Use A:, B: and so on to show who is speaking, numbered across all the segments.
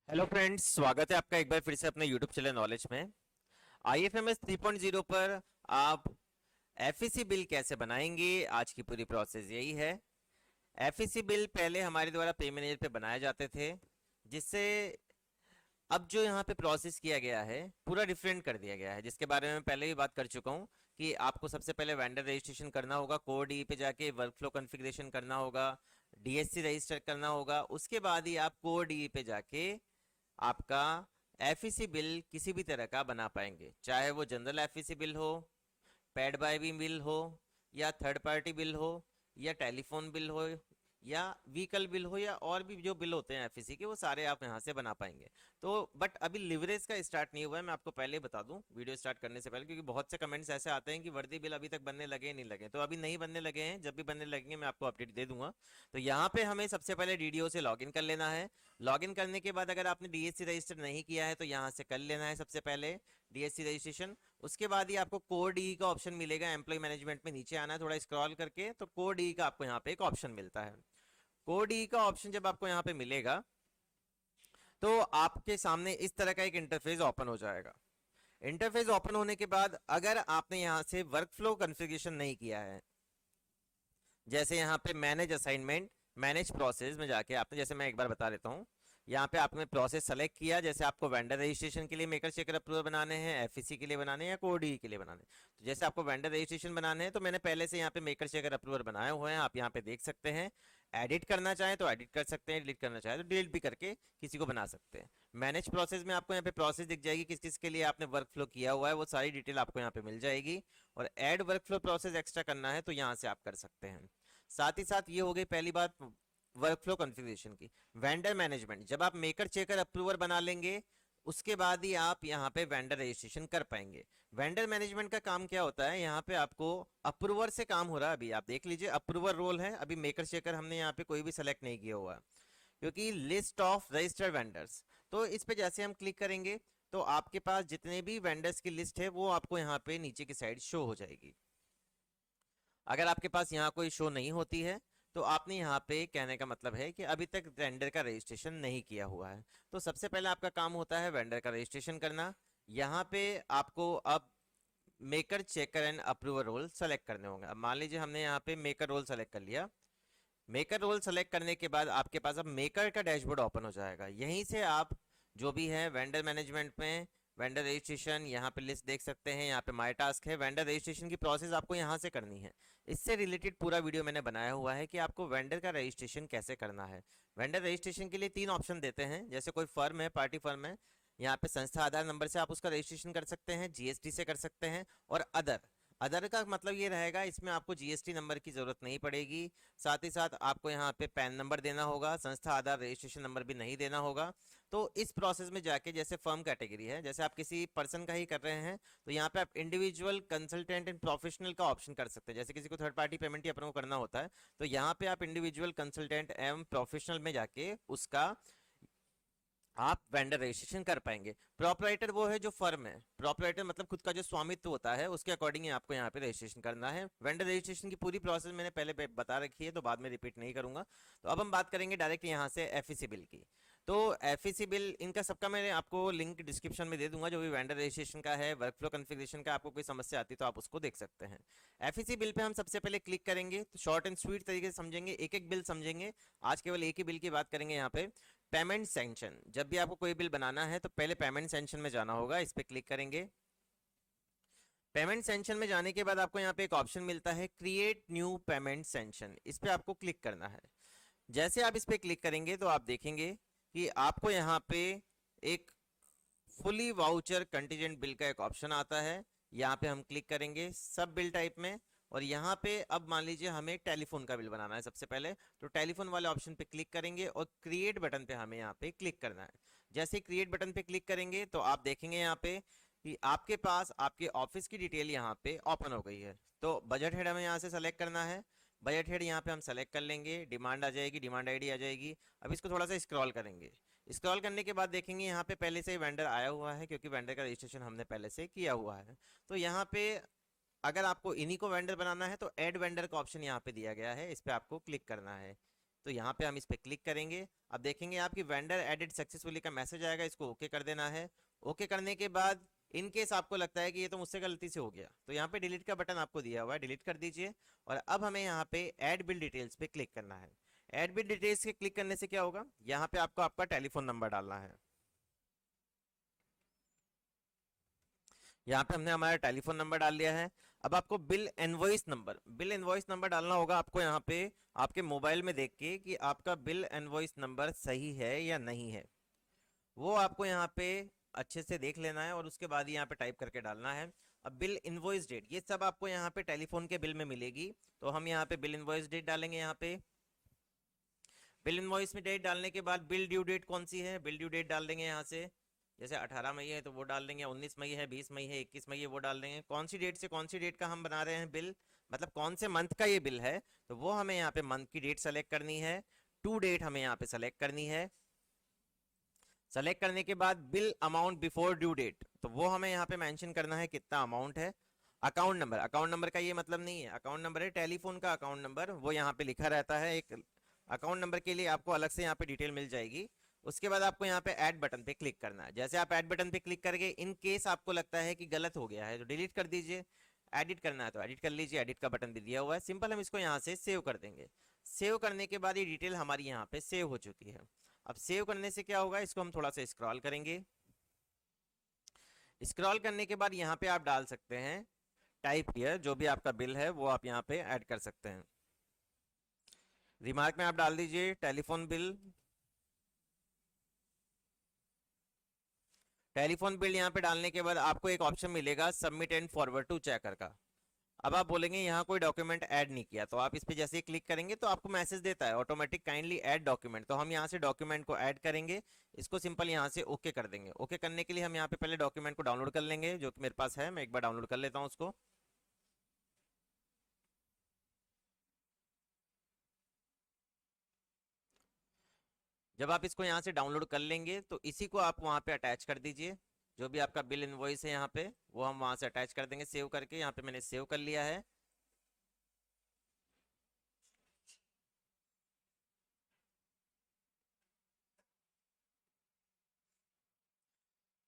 A: Hello friends, स्वागत है आपका एक बार फिर से अपने यूट्यूब चैनल नॉलेज में। IFMS 3.0 पर आप एफईसी बिल कैसे बनाएंगे, आज की पूरी प्रोसेस यही है। एफईसी बिल पहले हमारे द्वारा पे मैनेजर पे बनाए जाते थे, जिससे अब जो यहाँ पे प्रोसेस किया गया है पूरा डिफरेंट कर दिया गया है, जिसके बारे में पहले भी बात कर चुका हूँ कि आपको सबसे पहले वेंडर रजिस्ट्रेशन करना होगा, कोर डी पे जाके वर्क फ्लो कॉन्फ़िगरेशन करना होगा, डीएससी रजिस्टर करना होगा। उसके बाद ही आप कोर डी पे जाके आपका एफईसी बिल किसी भी तरह का बना पाएंगे, चाहे वो जनरल एफईसी बिल हो, पेड बाय भी बिल हो, या थर्ड पार्टी बिल हो, या टेलीफोन बिल हो, या व्हीकल बिल हो, या और भी जो बिल होते हैं एफईसी के, वो सारे आप यहाँ से बना पाएंगे। तो बट अभी लिवरेज का स्टार्ट नहीं हुआ है, मैं आपको पहले ही बता दूं वीडियो स्टार्ट करने से पहले, क्योंकि बहुत से कमेंट्स ऐसे आते हैं कि वर्दी बिल अभी तक बनने लगे नहीं लगे। तो अभी नहीं बनने लगे हैं, जब भी बनने लगेंगे मैं आपको अपडेट दे दूंगा। तो यहाँ पे हमें सबसे पहले डीडीओ से लॉगिन कर लेना है। लॉगिन करने के बाद अगर आपने डीएससी रजिस्टर नहीं किया है तो यहाँ से कर लेना है सबसे पहले डीएससी रजिस्ट्रेशन। उसके बाद ही आपको कोर डी का ऑप्शन मिलेगा, एम्प्लॉय मैनेजमेंट में नीचे आना है थोड़ा स्क्रॉल करके, तो कोर डी का आपको यहाँ पे एक ऑप्शन मिलता है। कोड ई का ऑप्शन जब आपको यहां पे मिलेगा तो आपके सामने इस तरह का एक इंटरफेस ओपन हो जाएगा। इंटरफेस ओपन होने के बाद अगर आपने यहां से वर्क फ्लो कॉन्फ़िगरेशन नहीं किया है, जैसे यहां पे मैनेज असाइनमेंट, मैनेज प्रोसेस में जाके आपने, जैसे मैं एक बार बता देता हूं, यहाँ पे आपने प्रोसेस सेलेक्ट किया, जैसे आपको वेंडर रजिस्ट्रेशन के लिए मेकर चेकर अप्रूवल बनाने हैं, एफईसी के लिए बनाने हैं, या कोड ई के लिए बनाने हैं। तो जैसे आपको वेंडर रजिस्ट्रेशन बनाने हैं तो मैंने पहले से यहाँ पे मेकर चेकर अप्रूवल बनाए हुए हैं, आप यहाँ पे देख सकते हैं। एडिट करना चाहें तो एडिट कर सकते हैं, डिलीट करना चाहें तो डिलीट भी करके किसी को बना सकते हैं। मैनेज प्रोसेस में आपको यहाँ पे प्रोसेस दिख जाएगी, किस किस के लिए आपने वर्क फ्लो किया हुआ है, वो सारी डिटेल आपको यहाँ पे मिल जाएगी। और add work flow process extra करना है तो यहाँ से आप कर सकते हैं। साथ ही साथ ये हो गई पहली बात वर्क फ्लो कॉन्फ़िगरेशन की। वेंडर मैनेजमेंट, जब आप मेकर चेकर अप्रूवर बना लेंगे उसके बाद ही आप यहाँ पे वेंडर रजिस्ट्रेशन कर पाएंगे। वेंडर मैनेजमेंट का काम क्या होता है, यहाँ पे आपको अप्रूवर से काम हो रहा है। अभी आप देख लीजिए अप्रूवर रोल है, अभी मेकर चेकर हमने यहाँ पे कोई भी सेलेक्ट नहीं किया हुआ, क्योंकि लिस्ट ऑफ रजिस्टर्ड वेंडर्स। तो इस पे जैसे हम क्लिक करेंगे तो आपके पास जितने भी वेंडर्स की लिस्ट है वो आपको यहाँ पे नीचे की साइड शो हो जाएगी। अगर आपके पास यहाँ कोई शो नहीं होती है तो आपने यहाँ पे कहने का मतलब है कि अभी तक वेंडर का रजिस्ट्रेशन नहीं किया हुआ है। तो सबसे पहले आपका काम होता है वेंडर का रजिस्ट्रेशन करना। यहाँ पे आपको अब maker checker and approver role select करने होंगे। अब मान लीजिए हमने यहाँ पे मेकर रोल सेलेक्ट कर लिया। मेकर रोल सेलेक्ट करने के बाद आपके पास अब मेकर का डैशबोर्ड ओपन हो जाएगा। यहीं से आप जो भी है वेंडर मैनेजमेंट में वेंडर रजिस्ट्रेशन, यहाँ पे लिस्ट देख सकते हैं, यहाँ पे माय टास्क है। वेंडर रजिस्ट्रेशन की प्रोसेस आपको यहाँ से करनी है। इससे रिलेटेड पूरा वीडियो मैंने बनाया हुआ है कि आपको वेंडर का रजिस्ट्रेशन कैसे करना है। वेंडर रजिस्ट्रेशन के लिए 3 ऑप्शन देते हैं, जैसे कोई फर्म है, पार्टी फर्म है, यहाँ पे संस्था आधार नंबर से आप उसका रजिस्ट्रेशन कर सकते हैं, जीएसटी से कर सकते हैं, और अदर। अदर का मतलब ये रहेगा इसमें आपको जीएसटी नंबर की जरूरत नहीं पड़ेगी। साथ ही साथ आपको यहाँ पे पैन नंबर देना होगा, संस्था आधार रजिस्ट्रेशन नंबर भी नहीं देना होगा। तो इस प्रोसेस में जाके, जैसे फर्म कैटेगरी है, जैसे आप किसी पर्सन का ही कर रहे हैं तो यहाँ पे आप इंडिविजुअल, कंसल्टेंट एंड प्रोफेशनल का ऑप्शन कर सकते हैं। जैसे किसी को थर्ड पार्टी पेमेंट ही अपने को करना होता है तो यहाँ पे आप इंडिविजुअल, कंसल्टेंट एवं प्रोफेशनल में जाके उसका आप वेंडर रजिस्ट्रेशन कर पाएंगे। प्रॉपराइटर वो है जो फर्म है, प्रॉपराइटर मतलब खुद का जो स्वामित्व होता है उसके अकॉर्डिंग ही आपको यहाँ पे रजिस्ट्रेशन करना है। वेंडर रजिस्ट्रेशन की पूरी प्रोसेस मैंने पहले बता रखी है तो बाद में रिपीट नहीं करूंगा। तो अब हम बात करेंगे डायरेक्ट यहाँ से एफईसी बिल की। तो एफईसी बिल इनका सबका मैं आपको लिंक डिस्क्रिप्शन में दे दूंगा, जो भी वेंडर रजिस्ट्रेशन का है, वर्क फ्लो कॉन्फ़िगरेशन का आपको कोई समस्या आती है तो आप उसको देख सकते हैं। एफईसी बिल पे हम सबसे पहले क्लिक करेंगे तो शॉर्ट एंड स्वीट तरीके से समझेंगे, एक एक बिल समझेंगे। आज केवल एक ही बिल की बात करेंगे। यहाँ पे पेमेंट सेंक्शन, जब भी आपको कोई बिल बनाना है तो पहले पेमेंट सेंक्शन में जाना होगा, इस पे क्लिक करेंगे। पेमेंट सेंक्शन में जाने के बाद आपको यहाँ पे एक ऑप्शन मिलता है क्रिएट न्यू पेमेंट सेंक्शन, इस पे आपको क्लिक करना है। जैसे आप इस पे क्लिक करेंगे तो आप देखेंगे कि आपको यहाँ पे एक फुली वाउचर कंटीजेंट बिल का एक ऑप्शन आता है। यहाँ पे हम क्लिक करेंगे सब बिल टाइप में, और यहाँ पे अब मान लीजिए हमें टेलीफोन का बिल बनाना है सबसे पहले, तो टेलीफोन वाले ऑप्शन पे क्लिक करेंगे और क्रिएट बटन पे हमें यहाँ पे क्लिक करना है। जैसे क्रिएट बटन पे क्लिक करेंगे तो आप देखेंगे यहाँ पे कि आपके पास आपके ऑफिस की डिटेल यहाँ पे ओपन हो गई है। तो बजट हेड हमें यहाँ से सेलेक्ट करना है। बजट हेड यहाँ पे हम सेलेक्ट कर लेंगे, डिमांड आ जाएगी, डिमांड आईडी आ जाएगी। अब इसको थोड़ा सा स्क्रॉल करेंगे। स्क्रॉल करने के बाद देखेंगे यहाँ पे पहले से ही वेंडर आया हुआ है, क्योंकि वेंडर का रजिस्ट्रेशन हमने पहले से किया हुआ है। तो यहाँ पे अगर आपको इन्हीं को वेंडर बनाना है तो ऐड वेंडर का ऑप्शन यहाँ पे दिया गया है, इस पे आपको क्लिक करना है। तो यहाँ पे हम इस पे क्लिक करेंगे। अब देखेंगे आपकी वेंडर एडिट सक्सेसफुली का मैसेज आएगा, इसको ओके कर देना है। ओके करने के बाद इन केस आपको लगता है कि ये तो मुझसे गलती से हो गया, तो यहाँ पे डिलीट का बटन आपको दिया हुआ है, डिलीट कर दीजिए। और अब हमें यहाँ पे ऐड बिल डिटेल्स पे क्लिक करना है। ऐड बिल डिटेल्स के क्लिक करने से क्या होगा, यहाँ पे आपको आपका टेलीफोन नंबर डालना है। यहाँ पे हमने हमारा टेलीफोन नंबर डाल लिया है। अब आपको बिल इनवॉइस नंबर डालना होगा आपको यहाँ पे आपके मोबाइल में देख के कि आपका बिल इनवॉइस नंबर सही है या नहीं है, वो आपको यहाँ पे अच्छे से देख लेना है और उसके बाद यहाँ पे टाइप करके डालना है। अब बिल इनवॉइस डेट ये सब आपको यहाँ पे टेलीफोन के बिल में मिलेगी, तो हम यहाँ पे बिल इनवॉइस डेट डालेंगे। यहाँ पे बिल इनवॉइस में डेट डालने के बाद बिल ड्यू डेट कौन सी है, बिल ड्यू डेट डाल देंगे यहाँ से। जैसे 18 मई है तो वो डाल देंगे, 19 मई है, 20 मई है, 21 मई है, वो डाल देंगे। कौन सी डेट से कौन सी डेट का हम बना रहे हैं बिल, मतलब कौन से मंथ का ये बिल है, तो वो हमें यहाँ पे मंथ की डेट सेलेक्ट करनी है। टू डेट हमें यहाँ पे सेलेक्ट करनी है। सेलेक्ट करने के बाद bill amount before due date, तो वो हमें यहाँ पे मेंशन करना है कितना अमाउंट है। अकाउंट नंबर का ये मतलब नहीं है, अकाउंट नंबर है टेलीफोन का अकाउंट नंबर, वो यहाँ पे लिखा रहता है। एक अकाउंट नंबर के लिए आपको अलग से यहाँ पे डिटेल मिल जाएगी। उसके बाद आपको यहाँ पे ऐड बटन पे क्लिक करना है। जैसे आप ऐड बटन पे क्लिक करके इन केस आपको लगता है कि गलत हो गया है तो डिलीट कर दीजिए, एडिट करना है तो एडिट कर लीजिए, एडिट का बटन भी दिया हुआ है। सिंपल हम इसको यहाँ से सेव कर देंगे। सेव करने के बाद ये डिटेल हमारी यहाँ पे सेव हो चुकी है। अब सेव करने से क्या होगा, इसको हम थोड़ा सा स्क्रॉल करेंगे। स्क्रॉल करने के बाद यहाँ पे आप डाल सकते हैं टाइप हियर, जो भी आपका बिल है वो आप यहाँ पे ऐड कर सकते हैं। रिमार्क में आप डाल दीजिए टेलीफोन बिल। टेलीफोन बिल यहाँ पे डालने के बाद आपको एक ऑप्शन मिलेगा submit and forward to checker का। अब आप बोलेंगे यहाँ कोई डॉक्यूमेंट ऐड नहीं किया, तो आप इस पे जैसे ही क्लिक करेंगे तो आपको मैसेज देता है ऑटोमेटिक काइंडली ऐड डॉक्यूमेंट, तो हम यहाँ से डॉक्यूमेंट को ऐड करेंगे। इसको सिंपल यहाँ से ओके कर देंगे। ओके करने के लिए हम यहाँ पे पहले डॉक्यूमेंट को डाउनलोड कर लेंगे, जो कि मेरे पास है। मैं एक बार डाउनलोड कर लेता हूँ उसको। जब आप इसको यहाँ से डाउनलोड कर लेंगे तो इसी को आप वहाँ पे अटैच कर दीजिए। जो भी आपका बिल इनवॉइस है यहाँ पे वो हम वहाँ से अटैच कर देंगे सेव करके। यहाँ पे मैंने सेव कर लिया है।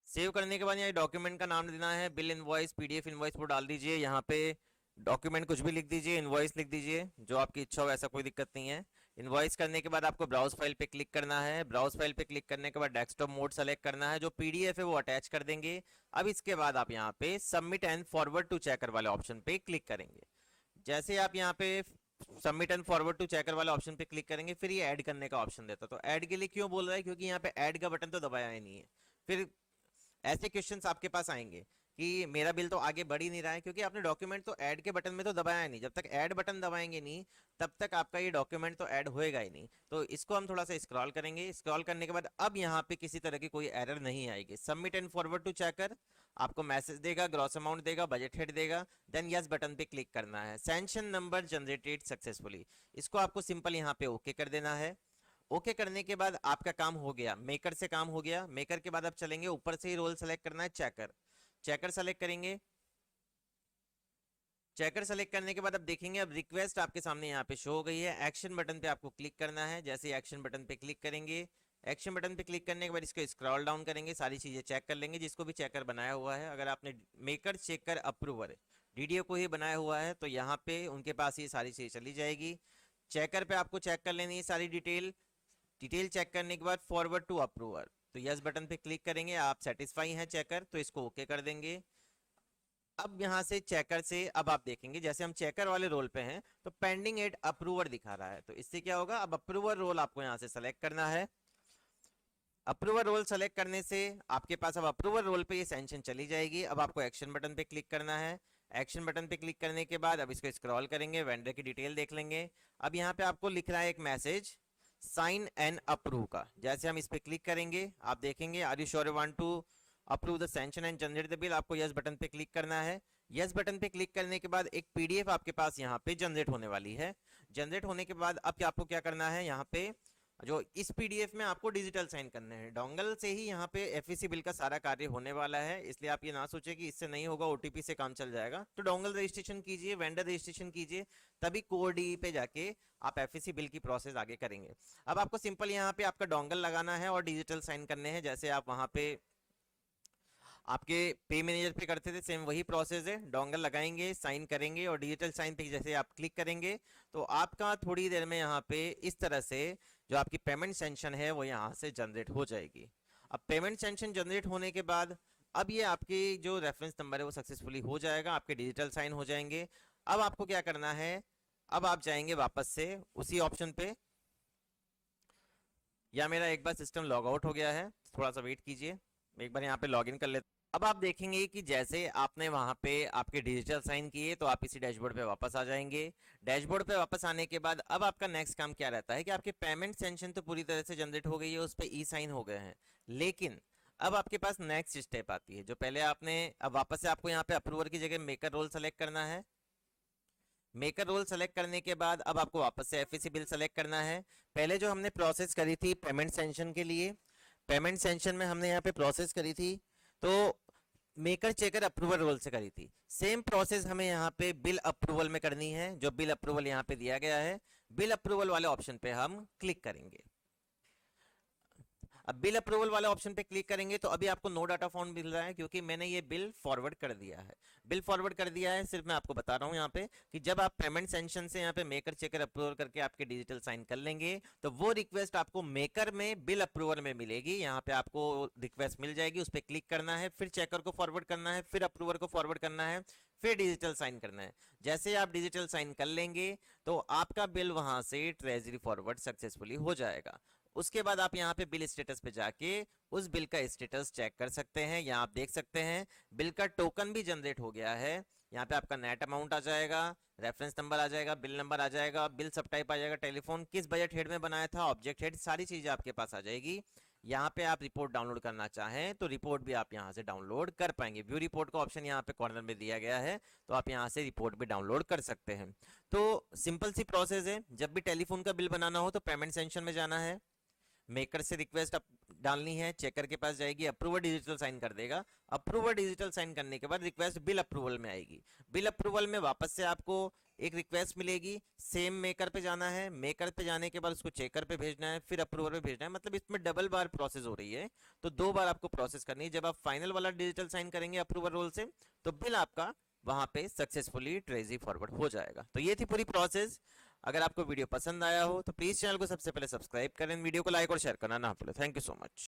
A: सेव करने के बाद यहाँ डॉक्यूमेंट का नाम देना है, बिल इनवॉइस, पीडीएफ इनवॉइस वो डाल दीजिए। यहाँ पे डॉक्यूमेंट कुछ भी लिख दीजिए, इनवॉइस लिख दीजिए, जो आपकी इच्छा हो, ऐसा कोई दिक्कत नहीं है। इनवॉइस करने के बाद आपको ब्राउज फाइल पे क्लिक करना है। ब्राउज फाइल पे क्लिक करने के बाद डेस्कटॉप मोड सेलेक्ट करना है, जो पीडीएफ है वो अटैच कर देंगे। अब इसके बाद आप यहाँ पे submit and forward to checker वाले ऑप्शन पे क्लिक करेंगे। जैसे आप यहाँ पे submit and forward to checker वाले ऑप्शन पे क्लिक करेंगे, फिर ये ऐड करने का ऑप्शन देता है। तो ऐड के लिए क्यों बोल रहा है, क्योंकि यहाँ पे ऐड का बटन तो दबाया ही नहीं है। फिर ऐसे क्वेश्चंस आपके पास आएंगे कि मेरा बिल तो आगे बढ़ ही नहीं रहा है, क्योंकि आपने डॉक्यूमेंट तो ऐड के बटन में तो दबाया नहीं। जब तक ऐड बटन दबाएंगे नहीं तब तक आपका ये डॉक्यूमेंट तो ऐड होएगा ही नहीं। तो इसको हम थोड़ा सा स्क्रॉल करेंगे। स्क्रॉल करने के बाद अब यहाँ पे किसी तरह की कोई एरर नहीं आएगी। Submit and forward to checker आपको मैसेज देगा, ग्रॉस अमाउंट देगा, बजट हेड देगा, देन यस बटन पे क्लिक करना है। सैंक्शन नंबर जनरेटेड सक्सेसफुली, इसको आपको सिंपल यहाँ पे ओके कर देना है। ओके करने के बाद आपका काम हो गया, मेकर से काम हो गया। मेकर के बाद आप चलेंगे, ऊपर से ही रोल सेलेक्ट करना है चेकर। चेकर सेलेक्ट करेंगे। चेकर सेलेक्ट करने के बाद अब देखेंगे, अब रिक्वेस्ट आपके सामने यहाँ पे शो हो गई है। एक्शन बटन पे आपको क्लिक करना है। जैसे ही एक्शन बटन पे क्लिक करेंगे, एक्शन बटन पे क्लिक करने के बाद इसको स्क्रॉल डाउन करेंगे, सारी चीजें चेक कर लेंगे जिसको भी चेकर बनाया हुआ है। अगर आपने मेकर चेकर अप्रूवर डीडीओ को ही बनाया हुआ है तो यहाँ पे उनके पास ये सारी चीजें चली जाएगी। चेकर पे आपको चेक कर लेनी है सारी डिटेल। डिटेल चेक करने के बाद फॉरवर्ड टू अप्रूवर, तो यस बटन पे क्लिक करेंगे। आप सेटिस्फाई हैं चेकर तो इसको ओके कर देंगे। अब यहाँ से चेकर से अब आप देखेंगे, जैसे हम चेकर वाले रोल पे हैं तो पेंडिंग एट अप्रूवर दिखा रहा है, तो इससे क्या होगा, अब अप्रूवर रोल आपको यहाँ से सेलेक्ट करना है। अप्रूवर रोल सेलेक्ट करने से आपके पास अब अप्रूवर रोल पे ये सैंक्शन चली जाएगी। अब आपको एक्शन बटन पे क्लिक करना है। एक्शन बटन पे क्लिक करने के बाद अब इसको स्क्रॉल करेंगे, वेंडर की डिटेल देख लेंगे। अब यहाँ पे आपको लिख रहा है एक मैसेज साइन एंड अप्रूव का। जैसे हम इस पे क्लिक करेंगे आप देखेंगे are you sure you want to approve the sanction and generate the bill, आपको यस बटन पे क्लिक करना है। यस बटन पे क्लिक करने के बाद एक पीडीएफ आपके पास यहाँ पे जनरेट होने वाली है। जनरेट होने के बाद अब आपको क्या करना है, यहाँ पे जो इस पीडीएफ में आपको डिजिटल साइन करने हैं। डोंगल से ही यहाँ पे एफईसी बिल का सारा कार्य होने वाला है, इसलिए आप ये ना सोचे कि इससे नहीं होगा, ओटीपी से काम चल जाएगा। तो डोंगल रजिस्ट्रेशन कीजिए, वेंडर रजिस्ट्रेशन कीजिए, तभी कोर डी पे जाके आप एफईसी बिल की प्रोसेस आगे करेंगे। अब आपको सिंपल यहाँ पे आपका डोंगल लगाना है और डिजिटल साइन करने हैं, जैसे आप वहाँ पे आपके पे मैनेजर पे करते थे, सेम वही प्रोसेस है। डोंगल लगाएंगे, साइन करेंगे और डिजिटल साइन पे जैसे आप क्लिक करेंगे तो आपका थोड़ी देर में यहाँ पे इस तरह से जो आपकी पेमेंट सेंशन है वो यहाँ से जनरेट हो जाएगी। अब पेमेंट सेंशन जनरेट होने के बाद अब ये आपकी जो रेफरेंस नंबर है वो सक्सेसफुली हो जाएगा, आपके डिजिटल साइन हो जाएंगे। अब आपको क्या करना है, अब आप जाएंगे वापस से उसी ऑप्शन पे, या मेरा एक बार सिस्टम लॉग आउट हो गया है, थोड़ा सा वेट कीजिए, एक बार यहाँ पे लॉग इन कर लेते। अब आप देखेंगे कि जैसे आपने वहां पे आपके डिजिटल साइन किए तो आप इसी डैशबोर्ड पे वापस आ जाएंगे। डैशबोर्ड पे वापस आने के बाद अब आपका नेक्स्ट काम क्या रहता है कि आपके पेमेंट सेंशन तो पूरी तरह से जनरेट हो गई है, उस पर ई साइन हो गए हैं, लेकिन अब आपके पास नेक्स्ट स्टेप आती है जो पहले आपने, अब वापस से आपको यहाँ पे अप्रूवर की जगह मेकर रोल सेलेक्ट करना है। मेकर रोल सेलेक्ट करने के बाद अब आपको वापस से एफईसी बिल सेलेक्ट करना है। पहले जो हमने प्रोसेस करी थी पेमेंट सेंशन के लिए, पेमेंट सेंशन में हमने यहाँ पे प्रोसेस करी थी तो मेकर चेकर अप्रूवल रोल से करी थी, सेम प्रोसेस हमें यहाँ पे बिल अप्रूवल में करनी है। जो बिल अप्रूवल यहाँ पे दिया गया है, बिल अप्रूवल वाले ऑप्शन पे हम क्लिक करेंगे। अब बिल अप्रूवल वाले ऑप्शन पे क्लिक करेंगे तो अभी आपको नो डाटा फाउंड मिल रहा है क्योंकि मैंने ये बिल फॉरवर्ड कर दिया है। बिल फॉरवर्ड कर दिया है, सिर्फ मैं आपको बता रहा हूँ यहाँ पे कि जब आप पेमेंट सेंशन से यहाँ पे मेकर चेकर अप्रूवल करके आपके डिजिटल साइन कर लेंगे तो वो रिक्वेस्ट आपको मेकर में बिल अप्रूवल में मिलेगी। यहाँ पे आपको रिक्वेस्ट मिल जाएगी, उस पर क्लिक करना है, फिर चेकर को फॉरवर्ड करना है, फिर अप्रूवर को फॉरवर्ड करना है, फिर डिजिटल साइन करना है। जैसे आप डिजिटल साइन कर लेंगे तो आपका बिल वहां से ट्रेजरी फॉरवर्ड सक्सेसफुली हो जाएगा। उसके बाद आप यहाँ पे बिल स्टेटस पे जाके उस बिल का स्टेटस चेक कर सकते हैं। यहाँ आप देख सकते हैं बिल का टोकन भी जनरेट हो गया है। यहाँ पे आपका नेट अमाउंट आ जाएगा, रेफरेंस नंबर आ जाएगा, बिल नंबर आ जाएगा, बिल सब टाइप आ जाएगा, टेलीफोन किस बजट हेड में बनाया था, ऑब्जेक्ट हेड, सारी चीजें आपके पास आ जाएगी। यहाँ पे आप रिपोर्ट डाउनलोड करना चाहें तो रिपोर्ट भी आप यहाँ से डाउनलोड कर पाएंगे। व्यू रिपोर्ट का ऑप्शन यहाँ पे कॉर्नर में दिया गया है, तो आप यहाँ से रिपोर्ट भी डाउनलोड कर सकते हैं। तो सिंपल सी प्रोसेस है, जब भी टेलीफोन का बिल बनाना हो तो पेमेंट सेंशन में जाना है, मेकर से रिक्वेस्ट डालनी है, चेकर के पास जाएगी, अप्रूवर डिजिटल साइन कर देगा। अप्रूवर डिजिटल साइन करने के बाद रिक्वेस्ट बिल अप्रूवल में आएगी। बिल अप्रूवल में वापस से आपको एक रिक्वेस्ट मिलेगी, सेम मेकर पे जाना है, मेकर पे जाने के बाद उसको चेकर पे भेजना है, फिर अप्रूवर पे भेजना है। मतलब इसमें डबल बार प्रोसेस हो रही है, तो 2 बार आपको प्रोसेस करनी है। जब आप फाइनल वाला डिजिटल साइन करेंगे अप्रूवर रोल से तो बिल आपका वहां पे सक्सेसफुली ट्रेजरी फॉरवर्ड हो जाएगा। तो ये थी पूरी प्रोसेस। अगर आपको वीडियो पसंद आया हो तो प्लीज चैनल को सबसे पहले सब्सक्राइब करें, वीडियो को लाइक और शेयर करना ना भूलें। Thank you so much.